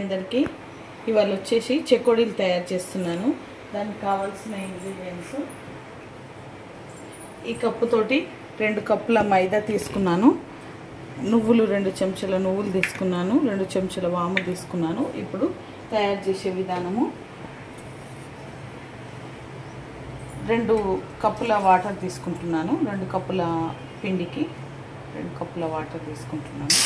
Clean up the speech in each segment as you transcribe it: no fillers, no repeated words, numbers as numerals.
అందరికీ ఇవాళ వచ్చేసి చెకోడీలు తయారు చేస్తున్నాను. దానికి కావాల్సిన ఇంగ్రీడియంట్స్ ఈ కప్పుతోటి 2 కప్పుల మైదా తీసుకున్నాను. నువ్వులు 2 చెంచాల నువ్వులు తీసుకున్నాను. 2 చెంచాల వాము తీసుకున్నాను. ఇప్పుడు తయారు చేసే విధానము 2 కప్పుల వాటర్ తీసుకుంటున్నాను. 2 కప్పుల పిండికి 2 కప్పుల వాటర్ తీసుకుంటున్నాను.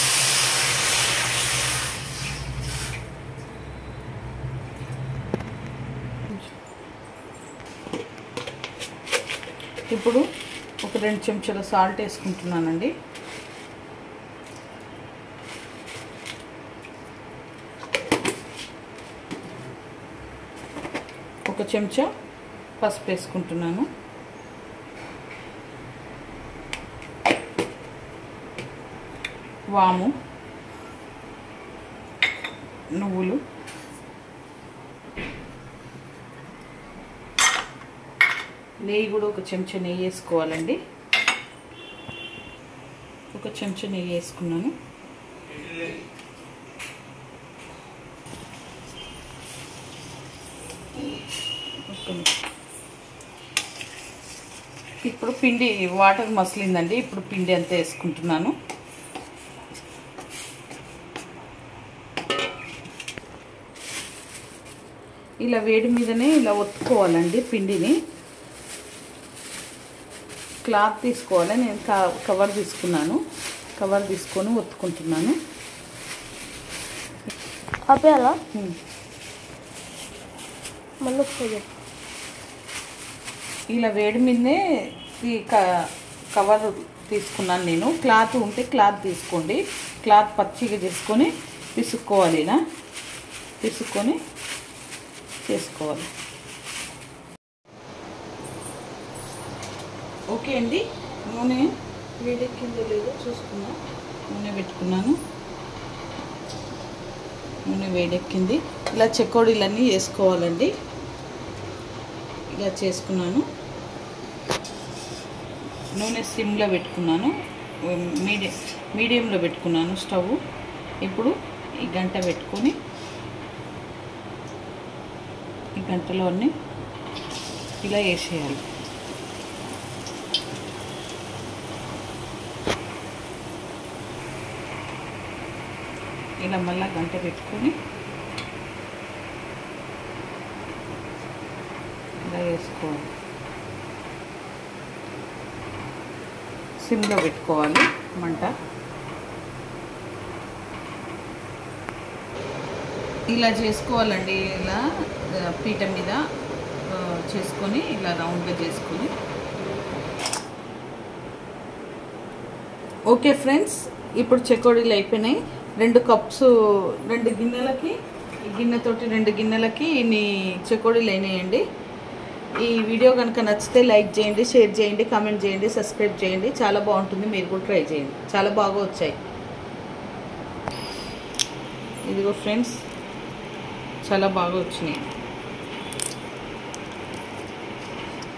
ఇప్పుడు ఒక 2 చెంచాల సాల్ట్ వేసుకుంటున్నానండి. ఒక చెంచా పసుపు వేసుకుంటున్నాను. వాము, నువ్వులు, నెయ్యి కూడా ఒక చెంచా నెయ్యి వేసుకోవాలండి. ఒక చెంచా నెయ్యి వేసుకున్నాను. ఇప్పుడు పిండి వాటర్ మసిలిందండి. ఇప్పుడు పిండి అంతా వేసుకుంటున్నాను. ఇలా వేడి మీదనే ఇలా ఒత్తుకోవాలండి పిండిని. క్లాత్ తీసుకోవాలి. నేను కవర్ తీసుకున్నాను. కవర్ తీసుకొని ఒత్తుకుంటున్నాను. ఇలా వేడి మీదనే కవర్ తీసుకున్నాను నేను. క్లాత్ ఉంటే క్లాత్ తీసుకోండి. క్లాత్ పచ్చిగా చేసుకొని పిసుక్కోవాలి. ఇలా పిసుక్కొని చేసుకోవాలి. ఓకే అండి. నూనె వేడెక్కిందో లేదో చూసుకున్నా. నూనె పెట్టుకున్నాను. నూనె వేడెక్కింది. ఇలా చెకోడీలన్నీ వేసుకోవాలండి. ఇలా చేసుకున్నాను. నూనె సిమ్లో పెట్టుకున్నాను. మీడియంలో పెట్టుకున్నాను స్టవ్. ఇప్పుడు ఈ గంట పెట్టుకొని ఈ గంటలో అన్నీ ఇలా వేసేయాలి. ఇలా మళ్ళీ గంట పెట్టుకొని ఇలా వేసుకోవాలి. సిమ్లో పెట్టుకోవాలి మంట. ఇలా చేసుకోవాలండి. ఇలా పీట మీద చేసుకొని ఇలా రౌండ్గా చేసుకొని. ఓకే ఫ్రెండ్స్, ఇప్పుడు చెకోడీలు అయిపోయినాయి. 2 కప్స్ 2 గిన్నెలకి, ఈ గిన్నెతోటి 2 గిన్నెలకి ఇన్ని చెకోడీలు అయినాయండి. ఈ వీడియో కనుక నచ్చితే లైక్ చేయండి, షేర్ చేయండి, కామెంట్ చేయండి, సబ్స్క్రైబ్ చేయండి. చాలా బాగుంటుంది. మీరు కూడా ట్రై చేయండి. చాలా బాగా వచ్చాయి. ఇదిగో ఫ్రెండ్స్, చాలా బాగా వచ్చినాయి.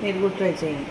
మీరు కూడా ట్రై చేయండి.